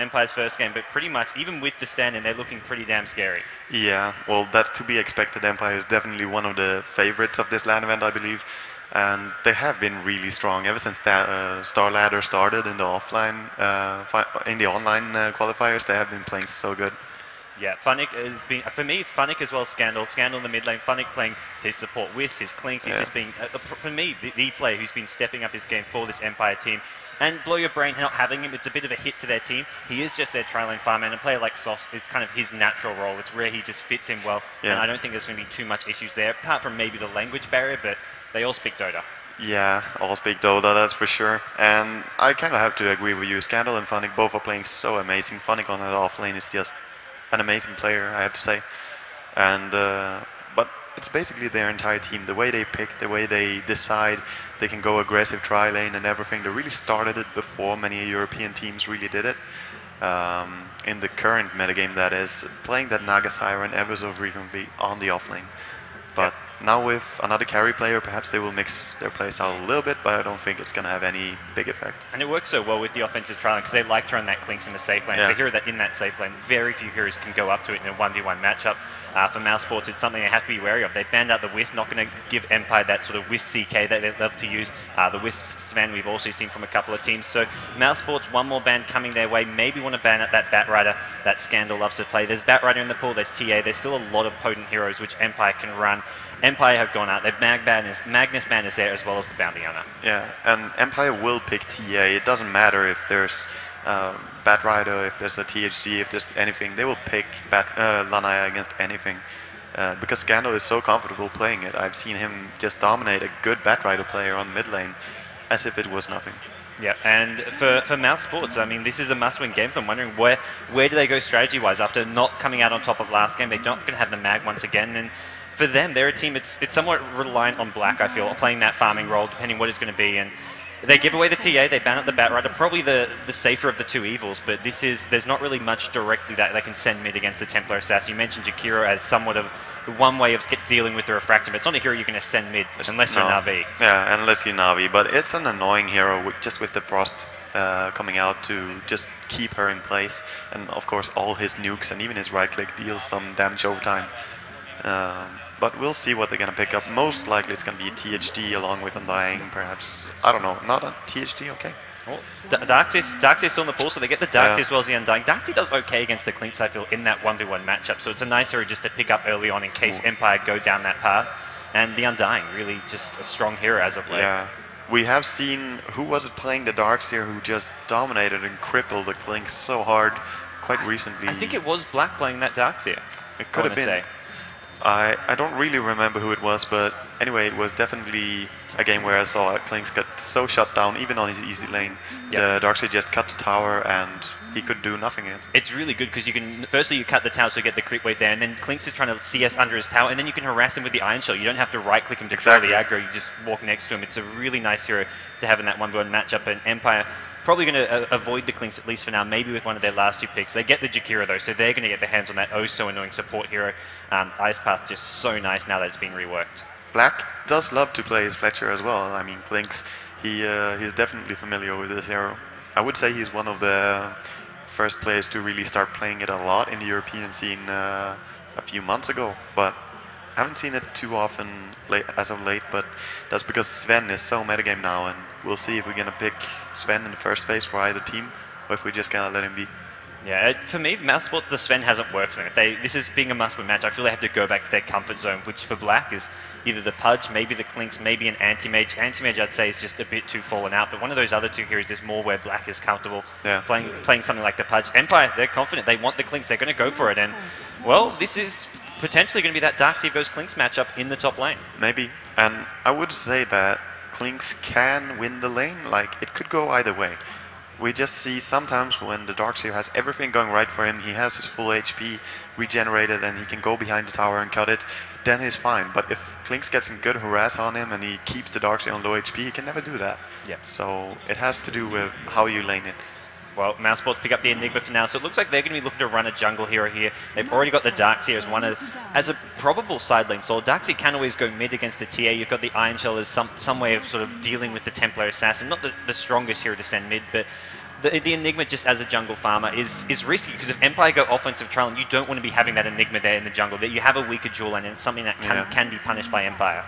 Empire's first game, but pretty much, even with the stand-in, they're looking pretty damn scary. Yeah, well, that's to be expected. Empire is definitely one of the favorites of this LAN event, I believe. And they have been really strong ever since that Star Ladder started in the offline, in the online qualifiers. They have been playing so good. Yeah, Funnick has been, for me, it's Funnick as well as Scandal. Scandal in the mid lane, Funnick playing his support with his clinks. He's just being, for me, the player who's been stepping up his game for this Empire team. And blow your brain not having him, it's a bit of a hit to their team. He is just their tri lane farm, and a player like Sauce, it's kind of his natural role. It's where he just fits in well. Yeah. And I don't think there's going to be too much issues there, apart from maybe the language barrier, but they all speak Dota. Yeah, all speak Dota, that's for sure. And I kind of have to agree with you. Scandal and Funnick both are playing so amazing. Funnick on that off lane is just an amazing player, I have to say. And but it's basically their entire team. The way they pick, the way they decide, they can go aggressive tri lane and everything. They really started it before many European teams really did it. In the current metagame, that is, playing that Naga Siren ever so frequently on the off lane. But now with another carry player, perhaps they will mix their playstyle a little bit, but I don't think it's going to have any big effect. And it works so well with the offensive trial because they like to run that clinks in the safe lane. So hero that in that safe lane, very few heroes can go up to it in a 1v1 matchup. For Mousesports, it's something they have to be wary of. They banned out the Wisp, not going to give Empire that sort of Wisp CK that they love to use. The Wisp Sven we've also seen from a couple of teams. So Mousesports, one more ban coming their way. Maybe want to ban out that Batrider that Scandal loves to play. There's Batrider in the pool, there's TA. There's still a lot of potent heroes which Empire can run. Empire have gone out. Their Magnus ban is there as well as the Bounty Hunter. Yeah, and Empire will pick TA. It doesn't matter if there's Batrider, if there's a THD, if there's anything. They will pick Lanaya against anything because Scandal is so comfortable playing it. I've seen him just dominate a good Batrider player on mid lane as if it was nothing. Yeah, and for Mousesports, I mean, this is a must-win game for them. Wondering where do they go strategy-wise after not coming out on top of last game. They're not going to have the mag once again, and for them, they're a team, it's somewhat reliant on Black, I feel, playing that farming role, depending what it's going to be. And they give away the TA, they ban out the Batrider, probably the safer of the two evils, but there's not really much directly that they can send mid against the Templar Assassin. You mentioned Jakiro as somewhat of one way of dealing with the Refraction, but it's not a hero you're going to send mid unless you're Na'Vi. Yeah, unless you're Na'Vi, but it's an annoying hero just with the Frost coming out to just keep her in place. And of course, all his nukes and even his right-click deals some damage over time. But we'll see what they're going to pick up. Most likely it's going to be a THD along with Undying, perhaps. I don't know, not a THD, okay. Well, Darkseid's still in the pool, so they get the Darkseid as well as the Undying. Darkseid does okay against the Clinks, I feel, in that 1v1 matchup, so it's a nice hero just to pick up early on in case Empire go down that path. And the Undying, really just a strong hero as of late. Yeah, we have seen, who was it playing the Darkseid who just dominated and crippled the Clinks so hard quite recently? I think it was Black playing that Darkseid. It could have been. I don't really remember who it was, but anyway, it was definitely a game where I saw Clinks get so shut down, even on his easy lane. The Darkseid just cut the tower and he could do nothing against. It's really good because you can, firstly you cut the tower to get the crit weight there, and then Clinks is trying to CS under his tower, and then you can harass him with the Iron Shell. You don't have to right click him to throw the aggro, you just walk next to him. It's a really nice hero to have in that 1v1 matchup, and Empire probably going to avoid the Clinks at least for now, maybe with one of their last two picks. They get the Jakiro though, so they're going to get their hands on that so annoying support hero. Ice Path just so nice now that it's been reworked. Black does love to play his Fletcher as well. I mean, Clinks, he's definitely familiar with this hero. I would say he's one of the first players to really start playing it a lot in the European scene a few months ago, but I haven't seen it too often as of late, but that's because Sven is so metagame now, and we'll see if we're going to pick Sven in the first phase for either team, or if we're just going to let him be. Yeah, for me, Mousesports, the Sven hasn't worked for them. This is being a must-win match. I feel they have to go back to their comfort zone, which for Black is either the Pudge, maybe the Clinks, maybe an Anti-Mage. Anti-Mage, I'd say, is just a bit too fallen out, but one of those other two heroes is more where Black is comfortable playing something like the Pudge. Empire, they're confident. They want the Clinks. They're going to go for it, and, well, this is potentially going to be that Darkseid vs Clinks matchup in the top lane. Maybe, and I would say that Clinks can win the lane. Like, it could go either way. We just see sometimes when the Darkseid has everything going right for him, he has his full HP regenerated and he can go behind the tower and cut it, then he's fine. But if Clinks gets some good harass on him and he keeps the Darkseid on low HP, he can never do that. Yeah. So it has to do with how you lane it. Well, Mousesports pick up the Enigma for now, so it looks like they're going to be looking to run a jungle hero here. They've already got the Darkseid as a probable side lane, so Darkseid can always go mid against the TA. You've got the Iron Shell as some way of sort of dealing with the Templar Assassin. Not the strongest hero to send mid, but the Enigma just as a jungle farmer is risky, because if Empire go offensive trialing, you don't want to be having that Enigma there in the jungle. That you have a weaker dual lane, and it's something that can be punished by Empire.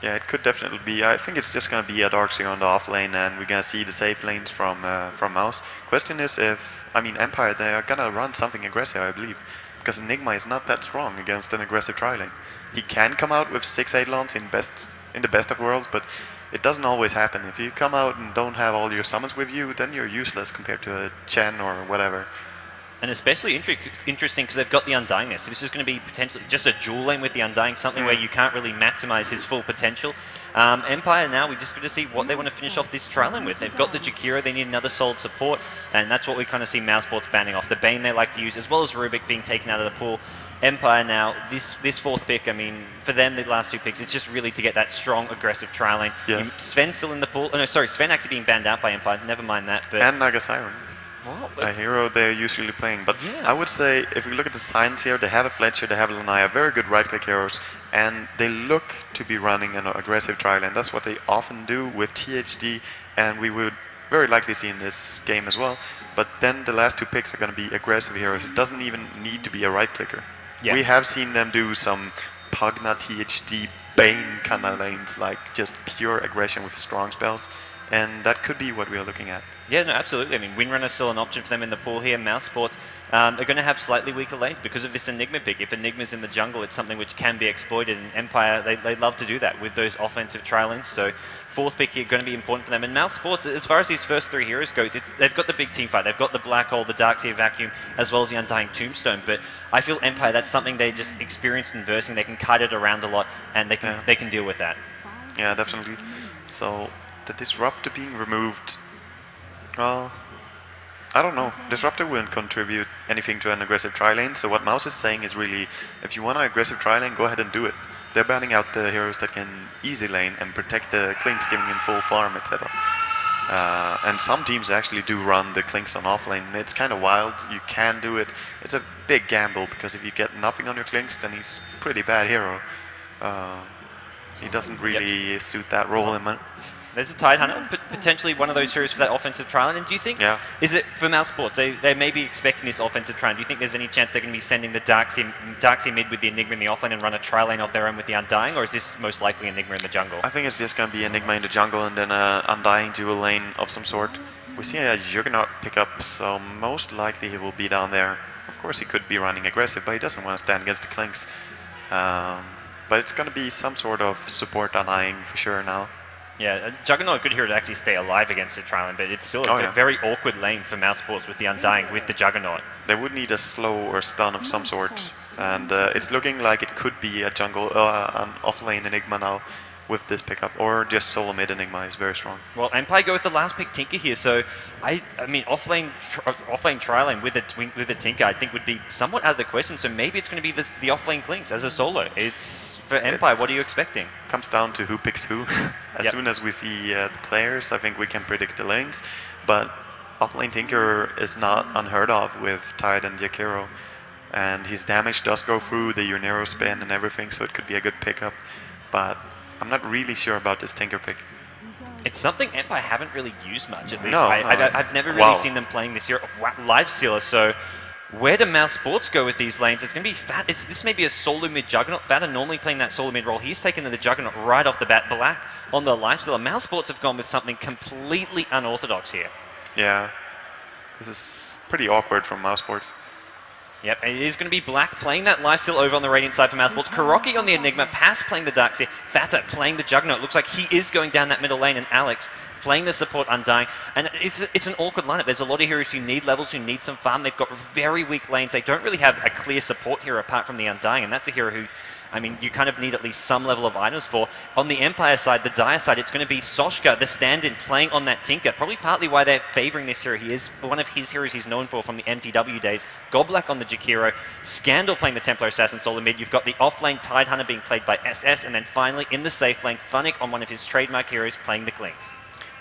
Yeah, it could definitely be. I think it's just going to be a Darkseer on the off lane, and we're going to see the safe lanes from Mouse. Question is if, I mean, Empire, they are going to run something aggressive, I believe, because Enigma is not that strong against an aggressive tri-lane. He can come out with 6 Eidolons in the best of worlds, but it doesn't always happen. If you come out and don't have all your summons with you, then you're useless compared to a Chen or whatever. And especially interesting because they've got the Undying there. So this is going to be potentially just a dual lane with the Undying, something where you can't really maximize his full potential. Empire now, we just got to see what they want to finish off this trial lane with. They've got the Jakiro, they need another solid support, and that's what we kind of see Mousesports banning off. The Bane they like to use, as well as Rubik being taken out of the pool. Empire now, this fourth pick, I mean, for them, the last 2 picks, it's just really to get that strong, aggressive trial lane. Yes. Sven's still in the pool. Oh, no, sorry, Sven actually being banned out by Empire. Never mind that. But and Naga Siren. Well, a hero they're usually playing. But yeah. I would say, if we look at the signs here, they have a Fletcher, they have a Lanaya, very good right-click heroes, and they look to be running an aggressive trial lane. That's what they often do with THD, and we would very likely see in this game as well. But then the last 2 picks are going to be aggressive heroes. It doesn't even need to be a right-clicker. Yeah. We have seen them do some Pugna THD Bane kind of lanes, like just pure aggression with strong spells, and that could be what we are looking at. Yeah, no, absolutely. I mean, Windrunner's still an option for them in the pool here. Mousesports are going to have slightly weaker lanes because of this Enigma pick. If Enigma's in the jungle, it's something which can be exploited, and Empire, they love to do that with those offensive trial lanes. So 4th pick here going to be important for them. And Mousesports, as far as these first 3 heroes go, they've got the big team fight. They've got the Black Hole, the Darkseer Vacuum, as well as the Undying Tombstone. But I feel Empire, that's something they just experienced in versing. They can kite it around a lot, and they can deal with that. Yeah, definitely. So the Disruptor being removed, well, I don't know. Disruptor wouldn't contribute anything to an aggressive tri lane, so what Mouse is saying is really, if you want an aggressive tri lane, go ahead and do it. They're banning out the heroes that can easy lane and protect the Clinks, giving him full farm, etc. And some teams actually do run the Clinks on offlane. It's kind of wild. You can do it. It's a big gamble, because if you get nothing on your Clinks, then he's a pretty bad hero. He doesn't really suit that role in it. There's a Tidehunter, potentially one of those heroes for that offensive trial. And do you think, is it for Mousesports, they may be expecting this offensive trial. Do you think there's any chance they're going to be sending the Darkseer mid with the Enigma in the offlane and run a trial lane of their own with the Undying, or is this most likely Enigma in the jungle? I think it's just going to be Enigma in the jungle and then an Undying dual lane of some sort. We see a Juggernaut pick up, so most likely he will be down there. Of course he could be running aggressive, but he doesn't want to stand against the Clinks. But it's going to be some sort of support Undying for sure now. Yeah, Juggernaut, good hero to actually stay alive against the Trial, but it's still a very awkward lane for Mousesports with the Undying, with the Juggernaut. They would need a slow or stun of some sort, and it's looking like it could be a jungle, an off-lane Enigma now with this pickup, or just solo mid Enigma is very strong. Well, Empire go with the last pick Tinker here, so I mean off-lane Trial lane with a Tinker I think would be somewhat out of the question, so maybe it's going to be the off-lane Clinks as a solo. It's for Empire, what are you expecting? Comes down to who picks who. As soon as we see the players, I think we can predict the lanes. But offlane Tinker is not unheard of with Tide and Jakiro. And his damage does go through the Unero spin and everything, so it could be a good pickup. But I'm not really sure about this Tinker pick. It's something Empire haven't really used much, at least. No, I've never really seen them playing this year. Lifestealer, so where do Mousesports go with these lanes? It's going to be Fat. This may be a solo mid Juggernaut. Fat are normally playing that solo mid role. He's taken the Juggernaut right off the bat. Black on the Lifestealer. Mousesports have gone with something completely unorthodox here. Yeah, this is pretty awkward from Mousesports. Yep, and it is going to be Black playing that Lifesteal over on the Radiant side for Mousesports. Kuroki on the Enigma, Pass playing the Darkseer, Fata playing the Juggernaut. Looks like he is going down that middle lane, and Alex playing the support Undying. And it's an awkward lineup. There's a lot of heroes who need levels, who need some farm. They've got very weak lanes. They don't really have a clear support hero apart from the Undying, and that's a hero who, I mean, you kind of need at least some level of items for. On the Empire side, the Dire side, it's going to be Soshka, the stand-in, playing on that Tinker. Probably partly why they're favoring this hero. He is one of his heroes he's known for from the MTW days. Goblak on the Jakiro, Scandal playing the Templar Assassin solo mid. You've got the off-lane Tidehunter being played by SS, and then finally in the safe lane, Funnick on one of his trademark heroes playing the Clinks.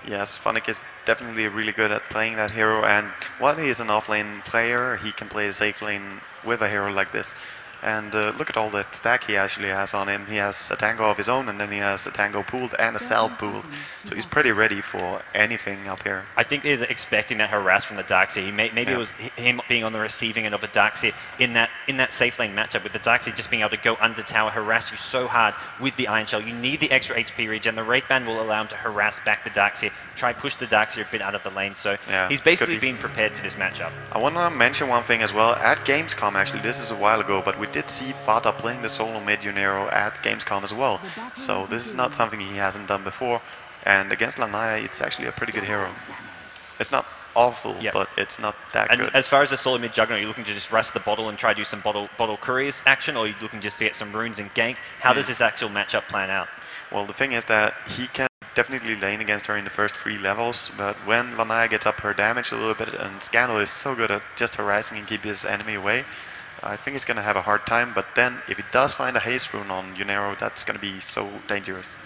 Yes, Funnick is definitely really good at playing that hero, and while he is an off-lane player, he can play the safe lane with a hero like this. And look at all the stack he actually has on him. He has a tango of his own, and then he has a tango pooled and a cell pooled. So he's pretty ready for anything up here. I think they're expecting that harass from the Darkseer. Maybe it was him being on the receiving end of a Darkseer in that safe lane matchup, with the Darkseer just being able to go under tower, harass you so hard with the Iron Shell. You need the extra HP regen. The Wraith Band will allow him to harass back the Darkseer, try push the Darkseer a bit out of the lane. So he's basically been prepared for this matchup. I want to mention one thing as well. At Gamescom, actually, this is a while ago, but we did see Fata playing the solo mid Junero at Gamescom as well. So this is not something he hasn't done before. And against Lanaya, it's actually a pretty good hero. It's not awful, but it's not that good. As far as the solo mid Juggernaut, you're looking to just rest the bottle and try to do some bottle couriers action, or you're looking just to get some runes and gank? How does this actual matchup plan out? Well, the thing is that he can definitely lane against her in the first 3 levels, but when Lanaya gets up her damage a little bit, and Scandal is so good at just harassing and keep his enemy away, I think he's going to have a hard time. But then if he does find a haste rune on Junero, that's going to be so dangerous.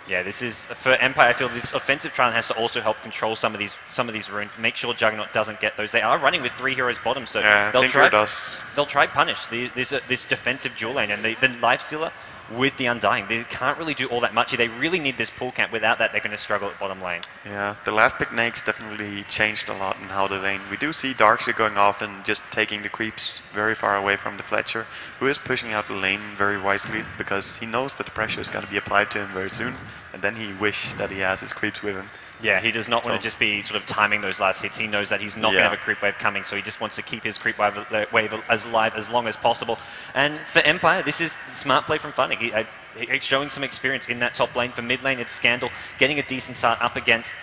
Yeah, this is for Empire. I feel this offensive Tron has to also help control some of these runes, make sure Juggernaut doesn't get those. They are running with 3 heroes bottom, so they'll try punish this defensive dual lane, and the Lifestealer with the Undying. They can't really do all that much. They really need this pull camp. Without that, they're going to struggle at bottom lane. Yeah, the last pick Nakes definitely changed a lot in how they lane. We do see Darkseer going off and just taking the creeps very far away from the Fletcher, who is pushing out the lane very wisely because he knows that the pressure is going to be applied to him very soon, and then he wishes that he has his creeps with him. Yeah, he does not want to just be sort of timing those last hits. He knows that he's not going to have a creep wave coming, so he just wants to keep his creep wave as live as long as possible. And for Empire, this is smart play from Funny. He's showing some experience in that top lane. For mid lane, it's Scandal getting a decent start up against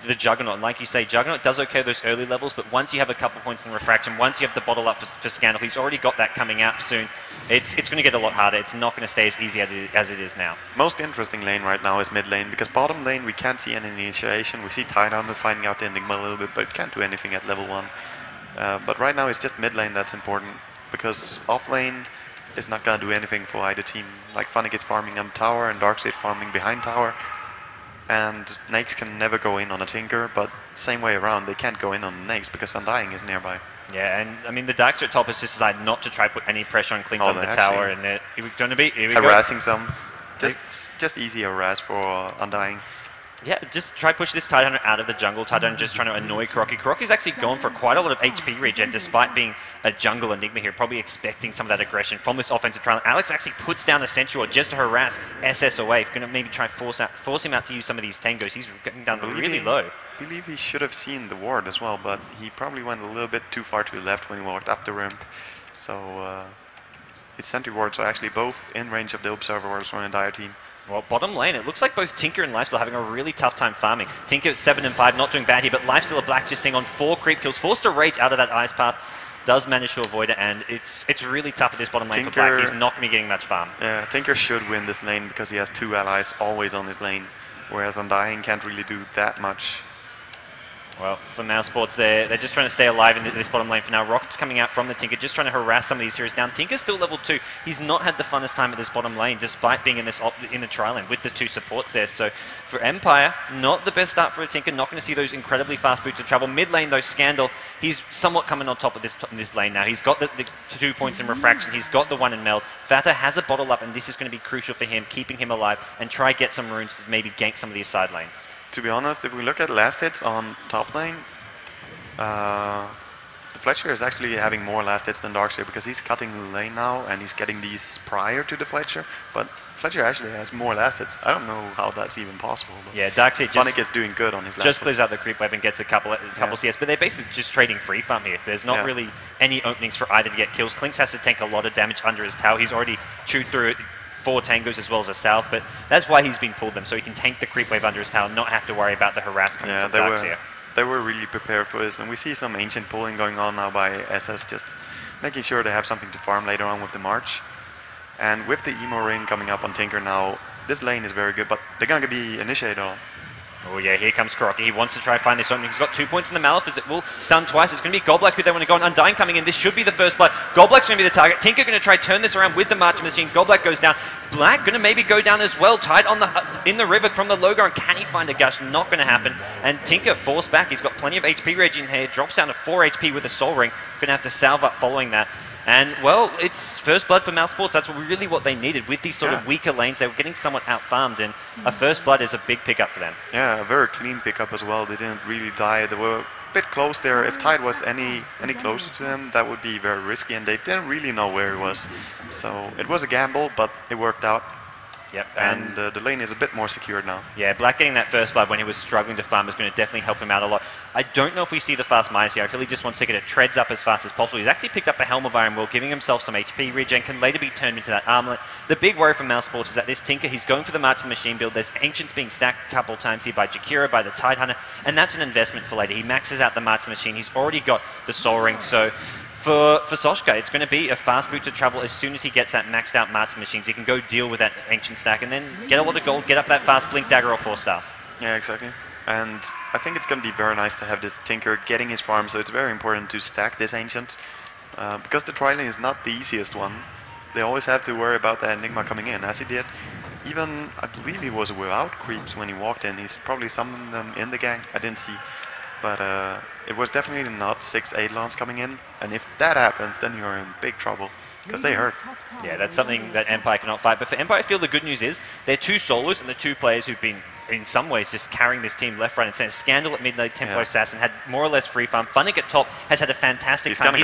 the Juggernaut. And like you say, Juggernaut does okay those early levels, but once you have a couple points in refraction, once you have the bottle up for Scandal, he's already got that coming out soon. It's going to get a lot harder. It's not going to stay as easy as it is now. Most interesting lane right now is mid lane, because bottom lane we can't see any initiation. We see Tidehunter finding out the Enigma a little bit, but it can't do anything at level 1. But right now it's just mid lane that's important, because off lane is not going to do anything for either team. Like Funny is farming on tower and Darkseid farming behind tower, and Nakes can never go in on a Tinker, but same way around, they can't go in on Nakes because Undying is nearby. Yeah, and I mean the Darkseid at top has just decided not to try to put any pressure on Klings on the tower, and it's going to be harassing some, just easy harass for Undying. Yeah, just try push this Tidehunter out of the jungle. Tidehunter just trying to annoy Kroki. Kroki's actually gone for quite a lot of HP regen, despite being a jungle Enigma here, probably expecting some of that aggression from this offensive trial. Alex actually puts down a Sentry just to harass SS away. Going to maybe try force him out to use some of these tangos. He's getting down really low. I believe he should have seen the ward as well, but he probably went a little bit too far to the left when he walked up the ramp. So his Sentry wards are actually both in range of the Observer wards from an entire team. Well, bottom lane, it looks like both Tinker and Lifesteal having a really tough time farming. Tinker at 7 and 5, not doing bad here, but Lifesteal Black just seeing on 4 creep kills, forced to rage out of that Ice Path, does manage to avoid it, and it's really tough at this bottom lane for Black. He's not going to be getting much farm. Yeah, Tinker should win this lane because he has 2 allies always on his lane, whereas Undying can't really do that much. Well, for Mousesports, they're just trying to stay alive in this bottom lane for now. Rocket's coming out from the Tinker, just trying to harass some of these heroes down. Tinker's still level 2. He's not had the funnest time at this bottom lane, despite being in the trial lane with the 2 supports there. So for Empire, not the best start for a Tinker. Not going to see those incredibly fast boots of travel. Mid lane, though, Scandal, he's somewhat coming on top of this lane now. He's got the 2 points in refraction. He's got the 1 in meld. Fata has a bottle up, and this is going to be crucial for him, keeping him alive, and try get some runes to maybe gank some of these side lanes. To be honest, if we look at last hits on top lane, the Fletcher is actually having more last hits than Darkseid because he's cutting the lane now and he's getting these prior to the Fletcher, but Fletcher actually has more last hits. I don't know how that's even possible. Yeah, Darkseid Funnick is doing good on his last just clears out the creep wave and gets a couple CS, but they're basically just trading free farm here. There's not really any openings for either to get kills. Klinks has to tank a lot of damage under his tower. He's already chewed through it. 4 tangos as well as a south, but that's why he's been pulled them, so he can tank the creep wave under his tower, not have to worry about the harass coming from Darkseid. They were really prepared for this, and we see some ancient pulling going on now by SS, just making sure they have something to farm later on with the March. And with the Emo Ring coming up on Tinker now, this lane is very good, but they're going to be initiated on. Oh yeah, here comes Kroki. He wants to try to find this opening. He's got 2 points in the Malefice. It will stun twice. It's going to be Goldblack who they want to go on. Undying coming in. This should be the first blood. Goldblack's going to be the target. Tinker going to try turn this around with the March Machine. Goldblack goes down. Black going to maybe go down as well. Tied on in the river from the Logar. And can he find a gush? Not going to happen. And Tinker forced back. He's got plenty of HP regen here. Drops down to 4 HP with a Soul Ring. Going to have to salve up following that. And, well, it's first blood for Mousesports. That's really what they needed. With these sort of weaker lanes, they were getting somewhat out-farmed, and a first blood is a big pickup for them. Yeah, a very clean pickup as well. They didn't really die. They were a bit close there. If Tide was any closer to them, that would be very risky, and they didn't really know where he was. So it was a gamble, but it worked out. Yep, and the lane is a bit more secured now. Yeah, Black getting that first blood when he was struggling to farm is going to definitely help him out a lot. I don't know if we see the fast minus here. I feel he just wants to get it treads up as fast as possible. He's actually picked up a Helm of Iron Will, giving himself some HP regen, can later be turned into that armlet. The big worry from Mousesports is that this Tinker, he's going for the March of the Machine build. There's Ancients being stacked a couple times here by Jakira, by the Tidehunter, and that's an investment for later. He maxes out the March of the Machine. He's already got the Soul Ring, so for Soshka, it's going to be a fast boot to travel as soon as he gets that maxed out March machines. He can go deal with that Ancient stack and then get a lot of gold, get up that fast Blink Dagger or 4-staff. Yeah, exactly. And I think it's going to be very nice to have this Tinker getting his farm, so it's very important to stack this Ancient. Because the tri-lane is not the easiest one. They always have to worry about the Enigma coming in, as he did. Even, I believe he was without creeps when he walked in. He's probably summoned them in the gang. I didn't see. But it was definitely not 6 Eidolons coming in, and if that happens, then you're in big trouble, because they hurt. Yeah, that's something that Empire cannot fight. But for Empire, I feel the good news is they're 2 solos and the 2 players who've been, in some ways, just carrying this team left, right, and center. Scandal at mid lane, Tempo Assassin had more or less free farm. Funnick at top has had a fantastic time. He's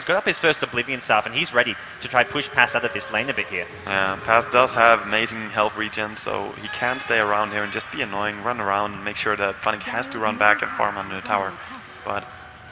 got up his first Oblivion staff, and he's ready to try push Pass out of this lane a bit here. Yeah, Pass does have amazing health regen, so he can stay around here and just be annoying, run around, and make sure that Funnick has to run back and farm under the tower. But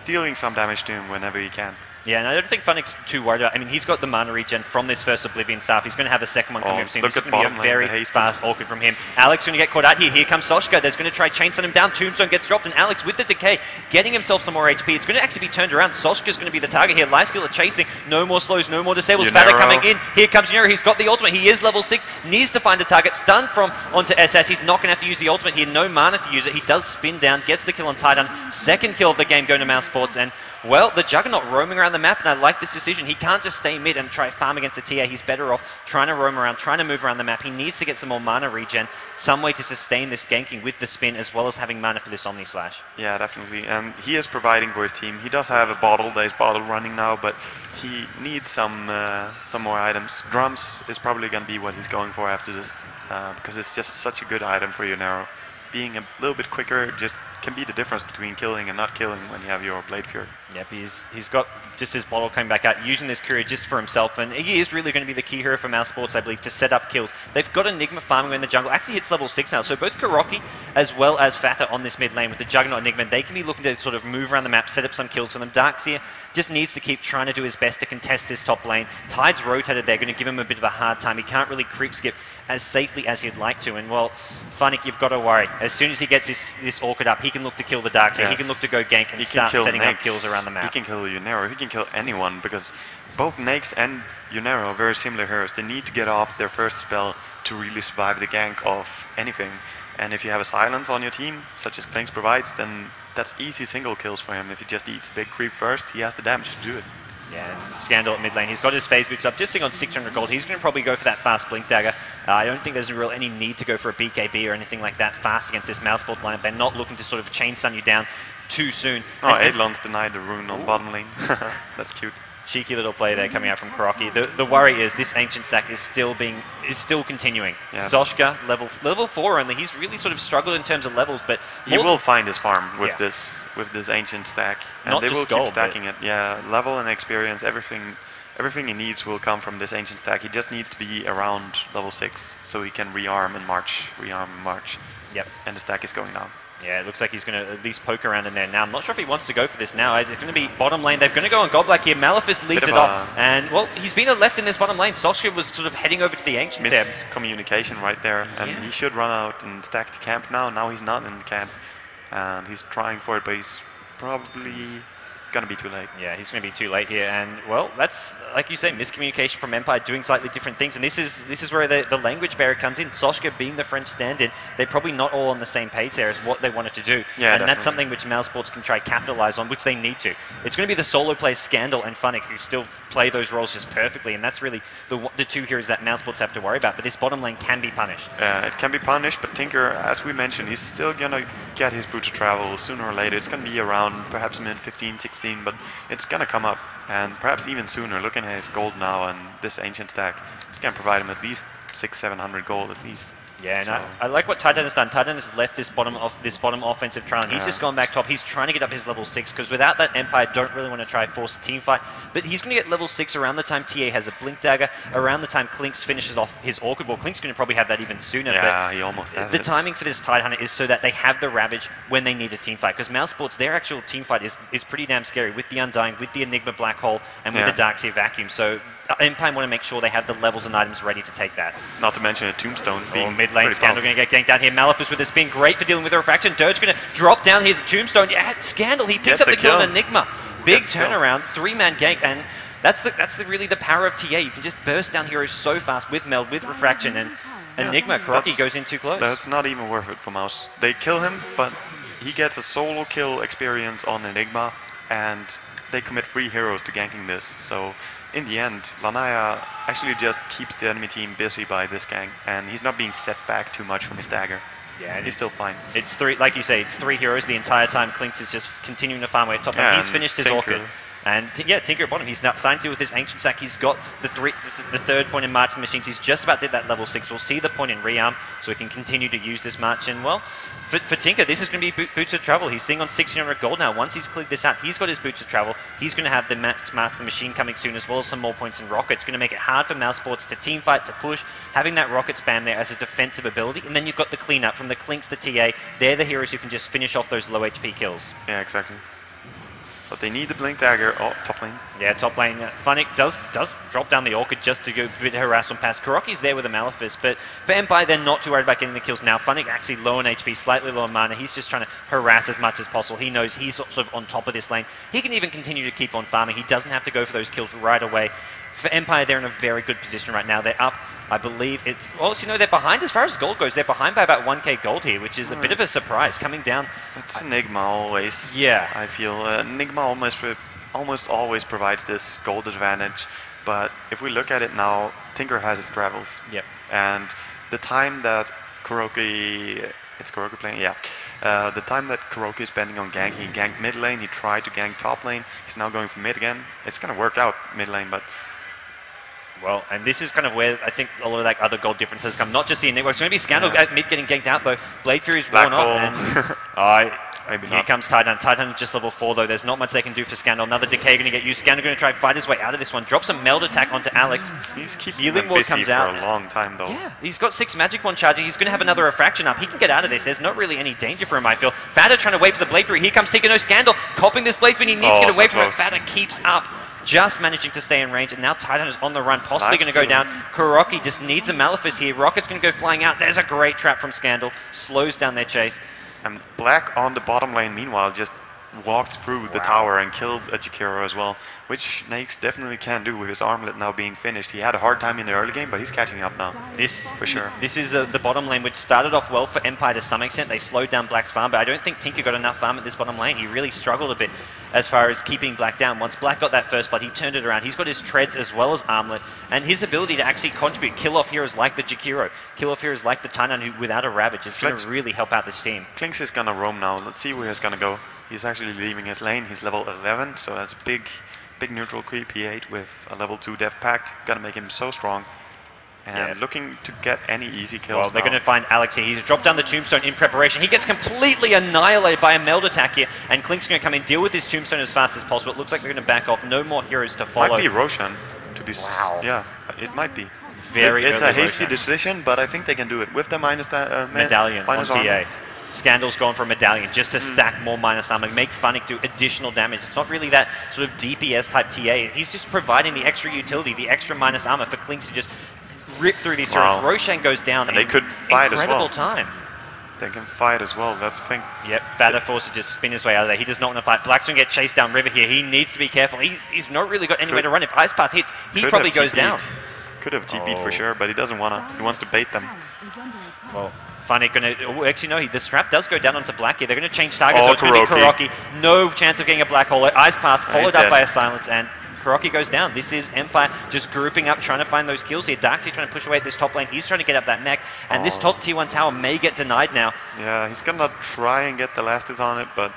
dealing some damage to him whenever he can. Yeah, and I don't think Funnick's too worried about. I mean, he's got the mana regen from this first Oblivion staff. He's going to have a second one coming up soon. This is going to be a very fast Orchid from him. Alex going to get caught out here. Here comes Soshka. There's going to try chainstun him down. Tombstone gets dropped, and Alex with the decay, getting himself some more HP. It's going to actually be turned around. Soshka's going to be the target here. Lifestealer chasing. No more slows, no more disables. Fatter coming in. Here comes Unero. He's got the ultimate. He is level 6. Needs to find a target. Stun from onto SS. He's not going to have to use the ultimate here. No mana to use it. He does spin down. Gets the kill on Titan. Second kill of the game going to Mousesports, and well, the Juggernaut roaming around the map, and I like this decision. He can't just stay mid and try farm against the TA. He's better off trying to roam around, trying to move around the map. He needs to get some more mana regen, some way to sustain this ganking with the spin, as well as having mana for this Omni Slash. Yeah, definitely. He is providing for his team. He does have a bottle. There's bottle running now, but he needs some more items. Drums is probably going to be what he's going for after this, because it's just such a good item for your Nero. Being a little bit quicker just can be the difference between killing and not killing when you have your Blade Fury. Yep, he's got just his bottle coming back out, using this courier just for himself, and he is really going to be the key hero for Mousesports, I believe, to set up kills. They've got Enigma farming in the jungle, actually hits level 6 now, so both Kuroki as well as Fatta on this mid lane with the Juggernaut Enigma, they can be looking to sort of move around the map, set up some kills for them. Darkseer just needs to keep trying to do his best to contest this top lane. Tide's rotated there, going to give him a bit of a hard time. He can't really creep skip as safely as he'd like to, and well, Funnick, you've got to worry. As soon as he gets this Orchid up, he can look to kill the Darkseer, he can look to go gank and start setting up kills around the map. He can kill Unero, he can kill anyone, because both Nyx and Unero are very similar heroes. They need to get off their first spell to really survive the gank of anything. And if you have a silence on your team, such as Blinks provides, then that's easy single kills for him. If he just eats a big creep first, he has the damage to do it. Yeah, Scandal at mid lane. He's got his phase boots up, just sitting on 600 gold. He's going to probably go for that fast Blink Dagger. I don't think there's any need to go for a BKB or anything like that fast against this Mousebolt lineup. They're not looking to sort of chain stun you down too soon. Oh, Eidolon's denied the rune on bottom lane. That's cute. Cheeky little play there coming out from Kuroki. The worry is this Ancient stack is still continuing. Yes. Zoshka, level 4 only. He's really sort of struggled in terms of levels, but he will find his farm with this Ancient stack, and they will keep stacking it. Yeah, level and experience, everything he needs will come from this Ancient stack. He just needs to be around level 6 so he can rearm and march. Yep. And the stack is going down. Yeah, it looks like he's going to at least poke around in there now. I'm not sure if he wants to go for this now. It's going to be bottom lane. They're going to go on Godblack here. Maleficent leads it off. And, well, he's been left in this bottom lane. Soshka was sort of heading over to the Ancient there. Miscommunication right there. And he should run out and stack the camp now. Now he's not in the camp. And he's trying for it, but he's probably going to be too late. Yeah, he's going to be too late here. And, well, that's, like you say, miscommunication from Empire doing slightly different things. And this is where the language barrier comes in. Soshka being the French stand-in, they're probably not all on the same page there as what they wanted to do. Yeah, and that's something which Mousesports can try capitalize on, which they need to. It's going to be the solo players Scandal and Funnick who still play those roles just perfectly. And that's really the two heroes that Mousesports have to worry about. But this bottom lane can be punished. Yeah, it can be punished, but Tinker, as we mentioned, he's still going to get his boot to travel sooner or later. It's going to be around perhaps mid 15, 16 16, but it's gonna come up, and perhaps even sooner. Looking at his gold now and this ancient stack, it's gonna provide him at least 600-700 gold at least. Yeah, and so. I like what Titan has done. Titan has left this bottom offensive trial. He's just gone back top. He's trying to get up his level 6 because without that Empire, don't really want to try force a team fight. But he's going to get level 6 around the time TA has a Blink Dagger, around the time Klinks finishes off his Orchid Ball. Klink's going to probably have that even sooner. Yeah, but he almost has the it. timing for this Tide Hunter is so that they have the Ravage when they need a team fight. Because Mousesports, their actual team fight is pretty damn scary with the Undying, with the Enigma Black Hole, and with the Darkseer Vacuum. So Empire want to make sure they have the levels and items ready to take that. Not to mention a Tombstone being mid lane. Scandal going to get ganked down here. Maleficus with this being great for dealing with the refraction. Dirge going to drop down his Tombstone. Yeah, Scandal, he picks up the kill on Enigma. Big turnaround, 3-man gank, and that's really the power of TA. You can just burst down heroes so fast with Meld, with refraction, and Enigma, Kuroki goes in too close. That's not even worth it for Mouse. They kill him, but he gets a solo kill experience on Enigma, and they commit 3 heroes to ganking this. So in the end, Lanaya actually just keeps the enemy team busy by this gang, and he's not being set back too much from his dagger. Yeah, and he's still fine. It's 3, like you say, it's 3 heroes the entire time. Klinks is just continuing to farm away top. Yeah, he's finished his Orchid. And yeah, Tinker at bottom. He's now signed to with his Ancient Sack. He's got the 3rd point in March of the Machines. He's just about to hit that level 6. We'll see the point in Rearm, so he can continue to use this March. And well, for Tinker, this is going to be Boots of Travel. He's sitting on 1600 gold now. Once he's cleared this out, he's got his Boots of Travel. He's going to have the March of the Machine coming soon, as well as some more points in Rocket. It's going to make it hard for Mousesports to team fight, to push, having that Rocket spam there as a defensive ability. And then you've got the cleanup from the Klinks to TA. They're the heroes who can just finish off those low HP kills. Yeah, exactly. But they need the Blink Dagger. Oh, top lane. Yeah, top lane. Funnick does drop down the Orchid just to go a bit harass on pass. Kuroki's there with a Maleficus, but for Empire, they're not too worried about getting the kills now. Funnick actually low on HP, slightly low on mana. He's just trying to harass as much as possible. He knows he's sort of on top of this lane. He can even continue to keep on farming. He doesn't have to go for those kills right away. For Empire, they're in a very good position right now. They're up, I believe it's... Well, you know, they're behind as far as gold goes. They're behind by about 1k gold here, which is a bit of a surprise coming down. It's Enigma always. Yeah. I feel Enigma almost always provides this gold advantage. But if we look at it now, Tinker has its travels. Yep. And the time that Kuroki... It's Kuroki playing? Yeah. The time that Kuroki is spending on ganking, he ganked mid lane, he tried to gank top lane. He's now going for mid again. It's going to work out mid lane, but... Well, and this is kind of where I think a lot of like other gold differences come. Not just the network. It's going to be Scandal at mid getting ganked out though. Blade Fury's worn off. And maybe here comes Titan. Titan just level 4 though. There's not much they can do for Scandal. Another Decay going to get used. Scandal going to try and fight his way out of this one. Drops a Meld attack onto Alex. He's keeping him busy for a long time though. Yeah, he's got 6 Magic Wand charging. He's going to have another Refraction up. He can get out of this. There's not really any danger for him, I feel. Fada trying to wait for the Blade Fury. Here comes Tinker. No Scandal. Copping this Blade Fury. He needs to get away from it. Fada keeps up. Just managing to stay in range, and now Titan is on the run, possibly going to go down. Kuroki just needs a Maleficus here. Rocket's going to go flying out. There's a great trap from Scandal. Slows down their chase. And Black on the bottom lane, meanwhile, just walked through the tower and killed a Jakiro as well, which Nakes definitely can do with his armlet now being finished. He had a hard time in the early game, but he's catching up now. This for sure. This is the bottom lane, which started off well for Empire to some extent. They slowed down Black's farm, but I don't think Tinker got enough farm at this bottom lane. He really struggled a bit as far as keeping Black down. Once Black got that first blood, he turned it around. He's got his treads as well as armlet, and his ability to actually contribute, kill off heroes like the Jakiro, kill off heroes like the Tainan, who without a Ravage is going to really help out this team. Klinks is going to roam now. Let's see where he's going to go. He's actually leaving his lane. He's level 11, so that's a big neutral creep P8 with a level 2 Death Pact. Gotta make him so strong. And looking to get any easy kills. Well, they're going to find Alex here. He's dropped down the Tombstone in preparation. He gets completely annihilated by a Meld attack here, and Klink's going to come in, deal with his Tombstone as fast as possible. It looks like they're going to back off. No more heroes to follow. Might be Roshan to be... Wow. Yeah, it might be. It's a hasty decision, but I think they can do it with the medallion on TA. Scandal's gone for a medallion just to stack more minus armor, make Funnick do additional damage. It's not really that sort of DPS type TA. He's just providing the extra utility, the extra minus armor for Klinks to just rip through these heroes. Roshan goes down and they could fight as well. Incredible time. They can fight as well, that's the thing. Yep, Fada forced to just spin his way out of there. He does not want to fight. Black's going to get chased down river here. He needs to be careful. He's not really got anywhere to run. If Ice Path hits, he probably goes down. Could have TP'd for sure, but he doesn't want to. He wants to bait them. Well, Funnick going to... Actually, no, the strap does go down onto Black here. They're going to change targets, so it's going to be Kuroki. No chance of getting a Black Hole. Ice Path followed up by a Silence, and Kuroki goes down. This is Empire just grouping up, trying to find those kills here. Darkseer trying to push away at this top lane. He's trying to get up that mech, and this top T1 tower may get denied now. Yeah, he's going to try and get the last hit on it, but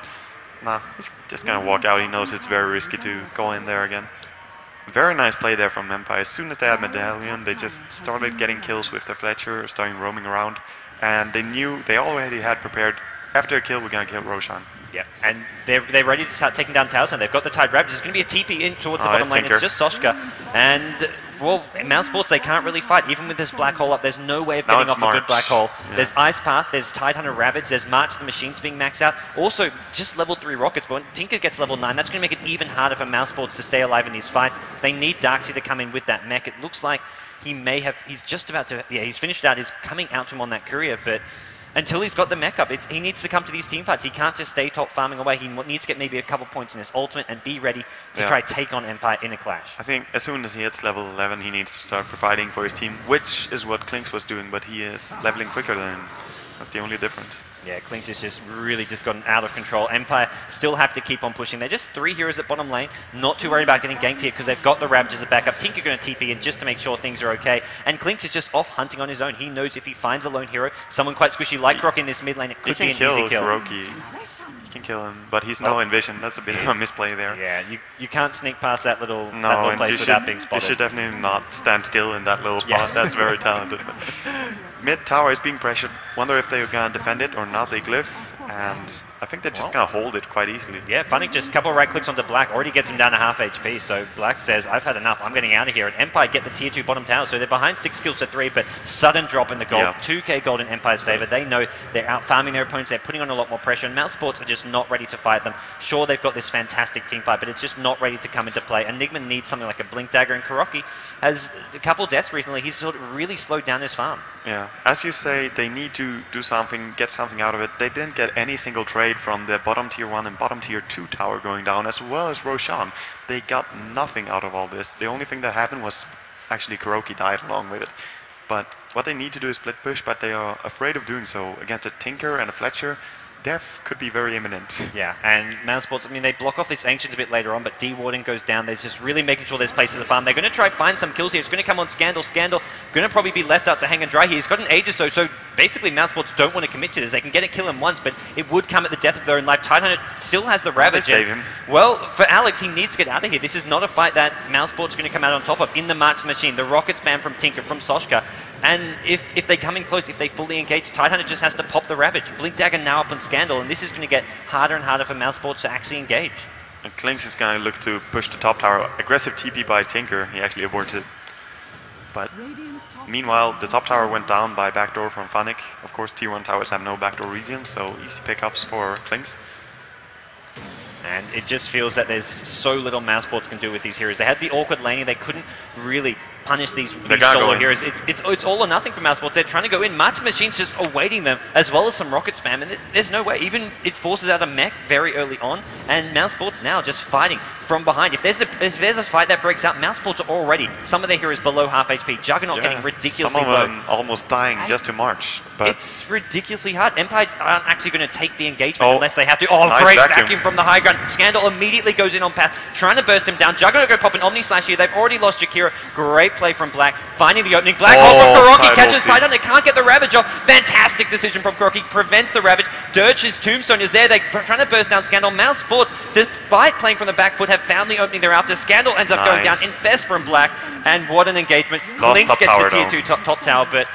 Nah, he's just gonna walk out. He knows it's very risky to go in there again. Very nice play there from Empire. As soon as they had Medallion, they just started getting kills with their Fletcher, starting roaming around. And they knew, they already had prepared, after a kill, we're going to kill Roshan. Yeah, and they're ready to start taking down towers, and they've got the Tide Ravage. There's going to be a TP in towards the bottom lane. Tinker. It's just Soshka. And, well, in Mousesports, they can't really fight. Even with this Black Hole up, there's no way of getting off a good Black Hole. Yeah. There's Ice Path, there's Tide Hunter Ravage, there's March the Machines being maxed out. Also, just level 3 rockets, but when Tinker gets level 9, that's going to make it even harder for Mousesports to stay alive in these fights. They need Darkseid to come in with that mech. It looks like he may have, he's just about to, yeah, he's finished out, he's coming out to him on that courier, but until he's got the mech up, he needs to come to these team fights. He can't just stay top farming away. He needs to get maybe a couple points in his ultimate and be ready to try take on Empire in a clash. I think as soon as he hits level 11, he needs to start providing for his team, which is what Klinks was doing, but he is leveling quicker than him. That's the only difference. Yeah, Klinks has just really just gotten out of control. Empire still have to keep on pushing. They're just 3 heroes at bottom lane, not too worried about getting ganked here because they've got the Ravages as backup. Tinker going to TP in just to make sure things are okay. And Klinks is just off hunting on his own. He knows if he finds a lone hero, someone quite squishy like Croc in this mid lane, it could be an easy kill. Kuroki. He can kill him, but he's now in vision. That's a bit of a misplay there. Yeah, you can't sneak past that little place without being spotted. You should definitely not stand still in that little spot. That's very talented. Mid tower is being pressured. Wonder if they're going to defend it or not. They glyph. And I think they're just going to hold it quite easily. Yeah, Funnick just a couple of right clicks onto Black, already gets him down to half HP. So Black says, I've had enough, I'm getting out of here. And Empire get the tier 2 bottom tower. So they're behind 6 kills to 3, but sudden drop in the gold. 2k gold in Empire's favor. They know they're out farming their opponents, they're putting on a lot more pressure. And Mousesports are just not ready to fight them. Sure, they've got this fantastic team fight, but it's just not ready to come into play. Enigma needs something like a Blink Dagger, and Kuroki has a couple deaths recently. He's sort of really slowed down his farm. Yeah, as you say, they need to do something, get something out of it. They didn't get any single trade from the bottom tier 1 and bottom tier 2 tower going down, as well as Roshan. They got nothing out of all this. The only thing that happened was actually Kuroki died along with it. But what they need to do is split push, but they are afraid of doing so. Against a Tinker and a Fletcher, death could be very imminent. Yeah, and Mousesports, I mean, they block off this Ancients a bit later on, but D-Warden goes down. They're just really making sure there's places to farm. They're going to try find some kills here. It's going to come on Scandal. Scandal going to probably be left out to hang and dry here. He's got an Aegis though, so basically Mousesports don't want to commit to this. They can get it, kill him once, but it would come at the death of their own life. Tidehunter still has the Ravage. Save him. Well, for Alex, he needs to get out of here. This is not a fight that Mousesports are going to come out on top of. In the March Machine, the rocket spam from Tinker, from Soshka. And if they come in close, if they fully engage, Tidehunter just has to pop the Ravage. Blink Dagger now up on Scandal, and this is going to get harder and harder for Mousesports to actually engage. And Klinks is going to look to push the top tower. Aggressive TP by Tinker, he actually avoids it. But meanwhile, the top tower went down by backdoor from Funnick. Of course, tier 1 towers have no backdoor region, so easy pickups for Klinks. And it just feels that there's so little Mousesports can do with these heroes. They had the awkward laning, they couldn't really punish these solo heroes. It's all or nothing for Mousesports. They're trying to go in. March Machine's just awaiting them, as well as some rocket spam, and there's no way. Even it forces out a mech very early on, and Mousesports now just fighting from behind. If there's a fight that breaks out, Mousesports are already, some of their heroes below half HP. Juggernaut getting ridiculously low. Some of them almost dying just to march. But it's ridiculously hard. Empire aren't actually going to take the engagement unless they have to. Oh, nice great vacuum from the high ground. Scandal immediately goes in on path, trying to burst him down. Juggernaut go pop an Omni Slash here. They've already lost Jakira. Great play from Black, finding the opening. Black hole from Kuroki, catches Tidehunter. They can't get the Ravage off. Fantastic decision from Kuroki, prevents the Ravage. Dirge's Tombstone is there. They're trying to burst down Scandal. Mousesports, despite playing from the back foot, have found the opening they're after. Scandal ends up going down. Infest from Black, and what an engagement. Klinks gets the tier 2 top tower, but